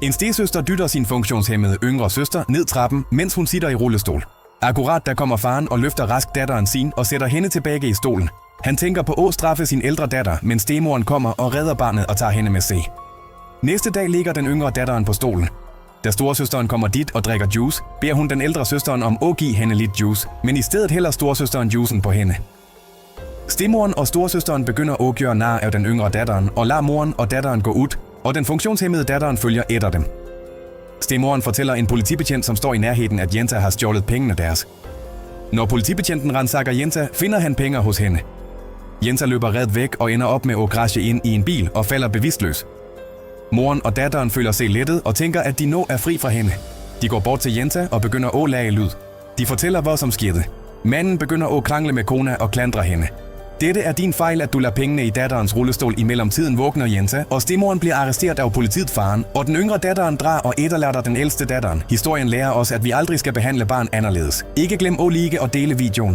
En stedsøster dytter sin funktionshæmmede yngre søster ned trappen, mens hun sitter i rullestol. Akkurat der kommer faren og løfter rask datteren sin og sætter hende tilbage i stolen. Han tænker på at straffe sin ældre datter, men stemoren kommer og redder barnet og tager hende med sig. Næste dag ligger den yngre datteren på stolen. Da storesøsteren kommer dit og drikker juice, beder hun den ældre søsteren om at give hende lidt juice, men i stedet hælder storesøsteren juicen på hende. Stemoren og storesøsteren begynder at gøre nar af den yngre datteren og lader moren og datteren gå ud, og den funktionshæmmede datteren følger efter dem. Stemoren fortæller en politibetjent, som står i nærheden, at Jenta har stjålet pengene deres. Når politibetjenten ransakker Jenta, finder han penge hos hende. Jenta løber red væk og ender op med at crashe ind i en bil og falder bevidstløs. Moren og datteren føler sig lettet og tænker, at de nu er fri fra hende. De går bort til Jenta og begynder at lage lyd. De fortæller, hvad som skete. Manden begynder at krangle med kona og klandre hende. Dette er din fejl, at du lader pengene i datterens rullestol. I mellemtiden vågner Jenta, og stemoren bliver arresteret af politiet faren, og den yngre datteren drar og efterlader den ældste datteren. Historien lærer os, at vi aldrig skal behandle barn anderledes. Ikke glem at like og dele videoen.